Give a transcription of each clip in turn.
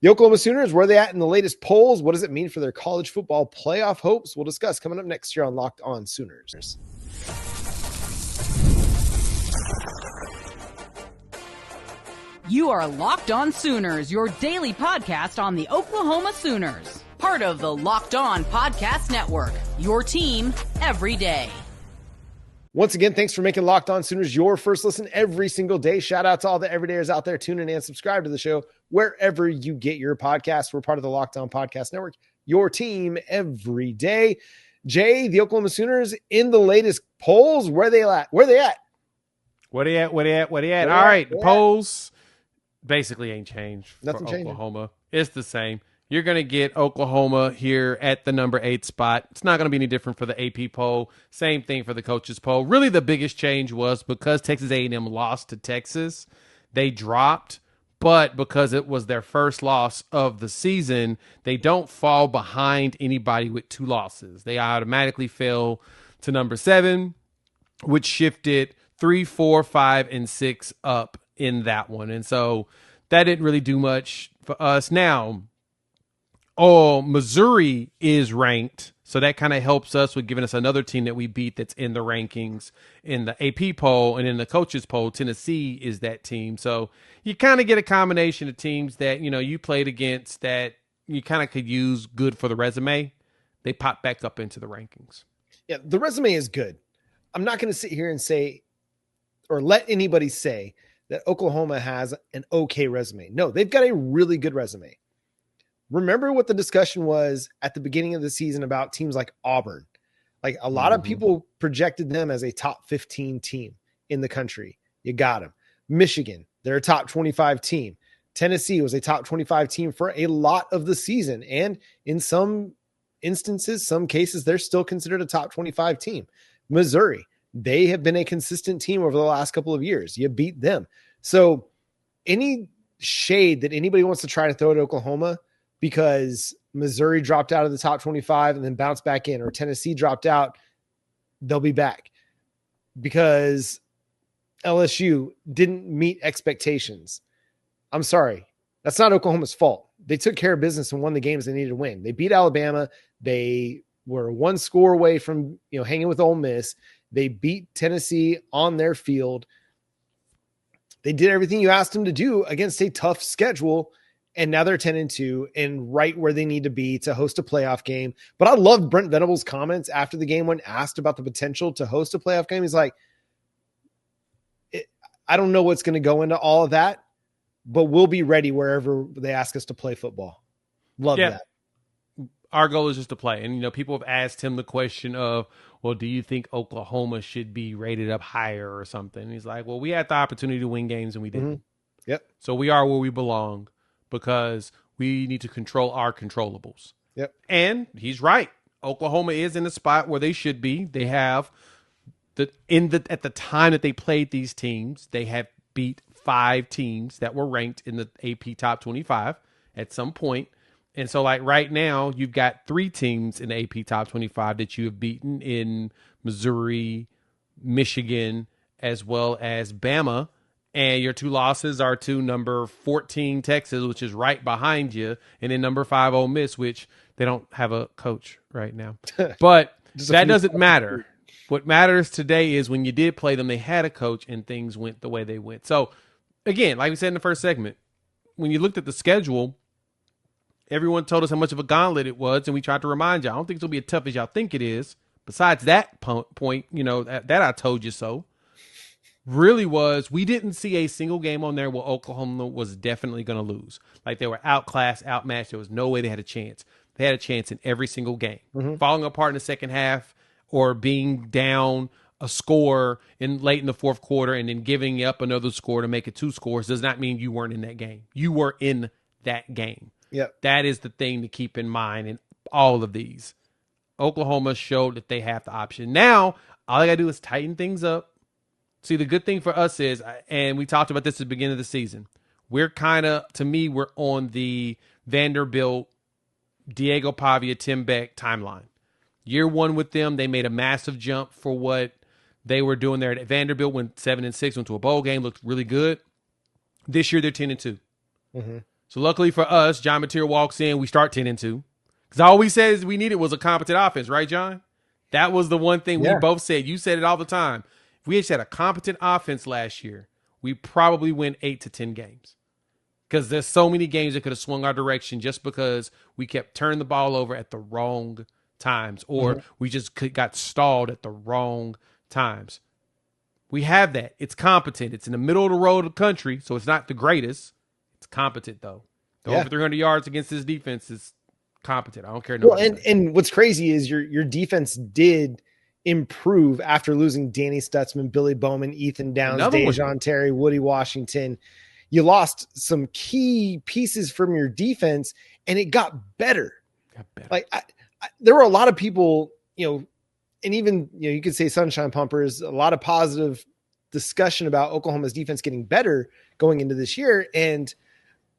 The Oklahoma Sooners, where are they at in the latest polls? What does it mean for their college football playoff hopes? We'll discuss coming up next year on Locked On Sooners. You are Locked On Sooners, your daily podcast on the Oklahoma Sooners. Part of the Locked On Podcast Network, your team every day. Once again, thanks for making Locked On Sooners your first listen every single day. Shout out to all the everydayers out there tuning in and subscribe to the show wherever you get your podcasts. We're part of the Locked On Podcast Network, your team every day. Jay, the Oklahoma Sooners in the latest polls, where they at? Where they at? All right, the polls basically ain't changed for Oklahoma. It's the same. You're going to get Oklahoma here at the number 8 spot. It's not going to be any different for the AP poll. Same thing for the coaches poll. Really, the biggest change was because Texas A&M lost to Texas, they dropped. But because it was their first loss of the season, they don't fall behind anybody with 2 losses. They automatically fell to number 7, which shifted 3, 4, 5, and 6 up in that one. And so that didn't really do much for us. Now, Missouri is ranked, so that kind of helps us with giving us another team that we beat that's in the rankings in the AP poll, and in the coaches poll, Tennessee is that team. So you kind of get a combination of teams that, you know, you played against that you kind of could use good for the resume. They pop back up into the rankings. Yeah, the resume is good. I'm not going to sit here and say or let anybody say that Oklahoma has an okay resume. No, they've got a really good resume. Remember what the discussion was at the beginning of the season about teams like Auburn. Like a lot of people projected them as a top 15 team in the country. You got them. Michigan, they're a top 25 team. Tennessee was a top 25 team for a lot of the season. And in some instances, some cases, they're still considered a top 25 team. Missouri, they have been a consistent team over the last couple of years. You beat them. So any shade that anybody wants to try to throw at Oklahoma because Missouri dropped out of the top 25 and then bounced back in, or Tennessee dropped out, they'll be back because LSU didn't meet expectations. I'm sorry. That's not Oklahoma's fault. They took care of business and won the games they needed to win. They beat Alabama. They were 1 score away from, hanging with Ole Miss. They beat Tennessee on their field. They did everything you asked them to do against a tough schedule. And now they're 10-2 and right where they need to be to host a playoff game. But I loved Brent Venables' comments after the game when asked about the potential to host a playoff game. He's like, I don't know what's going to go into all of that, but we'll be ready wherever they ask us to play football. Love that. Our goal is just to play. And, people have asked him the question of, well, do you think Oklahoma should be rated up higher or something? And he's like, well, we had the opportunity to win games and we didn't. Mm-hmm. Yep. So we are where we belong, because we need to control our controllables. Yep. And he's right. Oklahoma is in the spot where they should be. They have at the time that they played these teams, they have beat 5 teams that were ranked in the AP top 25 at some point. And so like right now, you've got 3 teams in the AP top 25 that you have beaten in Missouri, Michigan, as well as Bama. And your 2 losses are to number 14 Texas, which is right behind you, and then number 5 Ole Miss, which they don't have a coach right now. But that doesn't matter. What matters today is when you did play them, they had a coach and things went the way they went. So, again, like we said in the first segment, when you looked at the schedule, everyone told us how much of a gauntlet it was, and we tried to remind you, I don't think it's going to be as tough as y'all think it is. Besides that point, that I told you so. Really was, we didn't see a single game on there where Oklahoma was definitely going to lose. Like they were outclassed, outmatched. There was no way they had a chance. They had a chance in every single game. Mm-hmm. Falling apart in the second half or being down a score late in the fourth quarter and then giving up another score to make it 2 scores does not mean you weren't in that game. You were in that game. Yep. That is the thing to keep in mind in all of these. Oklahoma showed that they have the option. Now, all I got to do is tighten things up. See, the good thing for us is, and we talked about this at the beginning of the season, we're on the Vanderbilt, Diego Pavia, Tim Beck timeline. Year 1 with them, they made a massive jump for what they were doing there at Vanderbilt. Went 7-6, went to a bowl game, looked really good. This year, they're 10-2. Mm-hmm. So luckily for us, John Mateer walks in. We start 10-2. Because all we said is we needed was a competent offense, right, John? That was the one thing we both said. You said it all the time. If we had a competent offense last year, we probably win 8 to 10 games. Because there's so many games that could have swung our direction just because we kept turning the ball over at the wrong times, or we just got stalled at the wrong times. We have that. It's competent. It's in the middle of the road of the country, so it's not the greatest. It's competent, though. The over 300 yards against this defense is competent. I don't care. Well, and what's crazy is your defense did improve after losing Danny Stutzman, Billy Bowman, Ethan Downs, Dejon Terry, Woody Washington. You lost some key pieces from your defense, and it got better. Like there were a lot of people, and even you could say sunshine pumpers, a lot of positive discussion about Oklahoma's defense getting better going into this year, and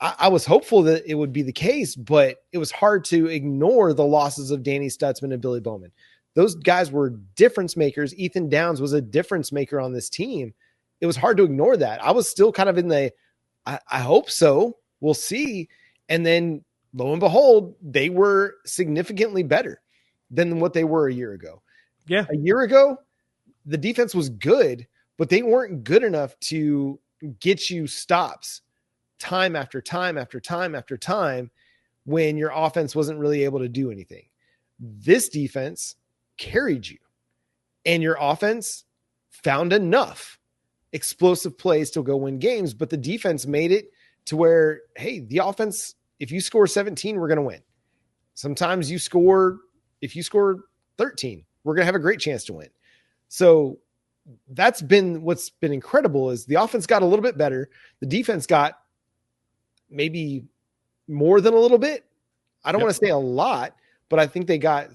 I was hopeful that it would be the case, but it was hard to ignore the losses of Danny Stutzman and Billy Bowman. Those guys were difference makers. Ethan Downs was a difference maker on this team. It was hard to ignore that. I was still kind of in the, I hope so. We'll see. And then lo and behold, they were significantly better than what they were a year ago. Yeah. A year ago, the defense was good, but they weren't good enough to get you stops time after time after time after time when your offense wasn't really able to do anything. This defense carried you, and your offense found enough explosive plays to go win games, but the defense made it to where, hey, the offense, if you score 17, we're going to win. Sometimes if you score 13, we're going to have a great chance to win. So that's been what's been incredible is the offense got a little bit better. The defense got maybe more than a little bit. I don't want to say a lot, but I think they got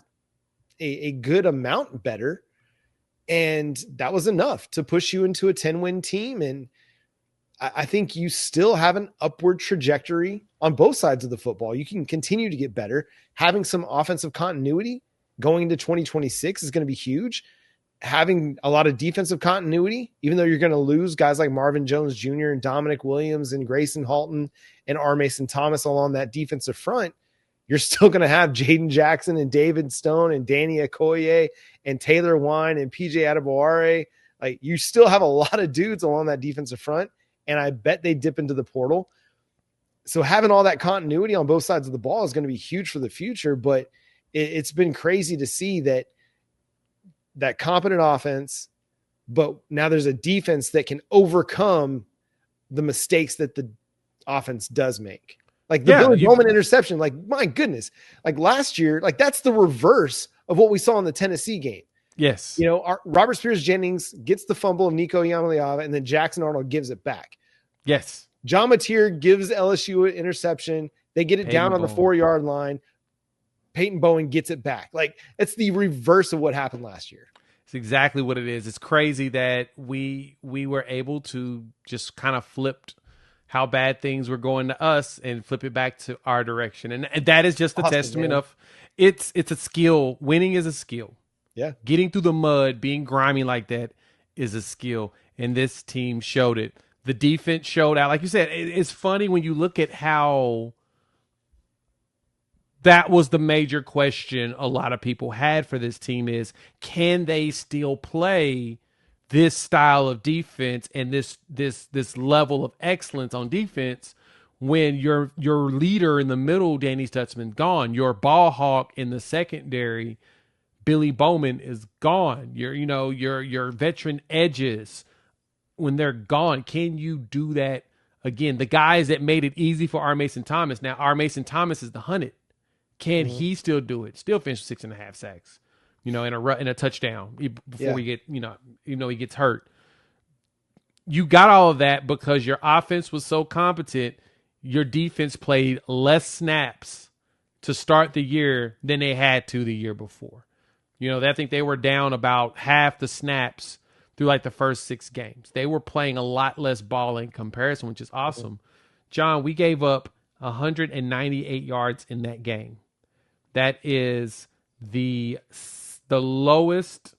a good amount better. And that was enough to push you into a 10-win team. And I think you still have an upward trajectory on both sides of the football. You can continue to get better. Having some offensive continuity going into 2026 is going to be huge. Having a lot of defensive continuity, even though you're going to lose guys like Marvin Jones Jr. and Dominic Williams and Grayson Halton and R. Mason Thomas along that defensive front, you're still going to have Jaden Jackson and David Stone and Danny Okoye and Taylor Wine and PJ Adebaware. Like, you still have a lot of dudes along that defensive front, and I bet they dip into the portal. So having all that continuity on both sides of the ball is going to be huge for the future, but it's been crazy to see that competent offense, but now there's a defense that can overcome the mistakes that the offense does make. Like the Billy Bowman interception, like, my goodness, like last year, like that's the reverse of what we saw in the Tennessee game. Yes. Robert Spears-Jennings gets the fumble of Nico Yamaliava, and then Jackson Arnold gives it back. Yes. John Mateer gives LSU an interception. They get it down on the 4-yard line. Peyton Bowen gets it back. Like, it's the reverse of what happened last year. It's exactly what it is. It's crazy that we were able to just kind of flipped how bad things were going to us and flip it back to our direction. And that is just a testament of it's a skill. Winning is a skill. Yeah. Getting through the mud, being grimy like that is a skill. And this team showed it. The defense showed out. Like you said, it's funny when you look at how that was the major question a lot of people had for this team is, can they still play this style of defense and this level of excellence on defense when your leader in the middle, Danny Stutzman, gone, your ball hawk in the secondary, Billy Bowman, is gone. Your veteran edges, when they're gone, can you do that again? The guys that made it easy for R. Mason Thomas. Now, R. Mason Thomas is the hunted. Can he still do it? Still finish 6.5 sacks, in a touchdown before we get, even though he gets hurt. You got all of that because your offense was so competent. Your defense played less snaps to start the year than they had to the year before. I think they were down about half the snaps through like the first 6 games. They were playing a lot less ball in comparison, which is awesome. John, we gave up 198 yards in that game. That is the lowest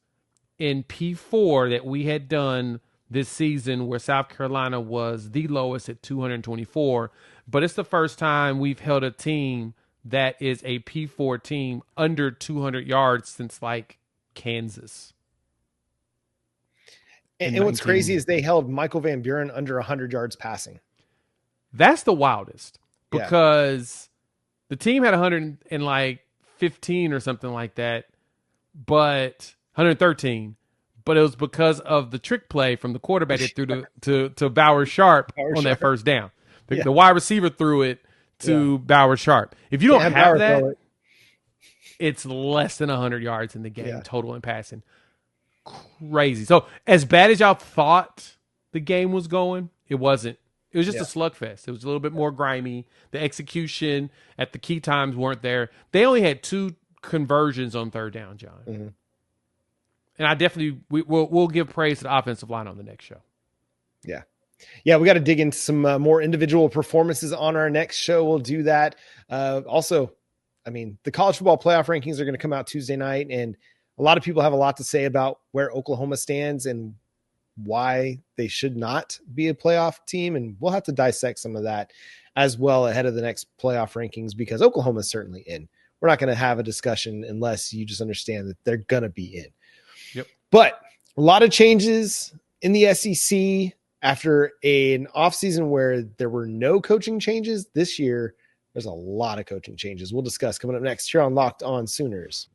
in P4 that we had done this season, where South Carolina was the lowest at 224. but it's the first time we've held a team that is a P4 team under 200 yards since like Kansas. And what's crazy is they held Michael Van Buren under 100 yards passing. That's the wildest because the team had 115 or something like that, but 113. But it was because of the trick play from the quarterback that threw to Bauer Sharp that first down. The wide receiver threw it to Bauer Sharp. If you don't have that, it's less than 100 yards in the game total in passing. Crazy. So as bad as y'all thought the game was going, it wasn't. It was just a slugfest. It was a little bit more grimy. The execution at the key times weren't there. They only had 2 conversions on third down, John. Mm-hmm. And I definitely we'll give praise to the offensive line on the next show. Yeah. Yeah, we got to dig into some more individual performances on our next show. We'll do that. Also, I mean, the college football playoff rankings are going to come out Tuesday night, and a lot of people have a lot to say about where Oklahoma stands and why they should not be a playoff team. And we'll have to dissect some of that as well ahead of the next playoff rankings, because Oklahoma is certainly in. We're not going to have a discussion unless you just understand that they're going to be in. Yep. But a lot of changes in the SEC after an offseason where there were no coaching changes. This year, there's a lot of coaching changes. We'll discuss coming up next here on Locked On Sooners.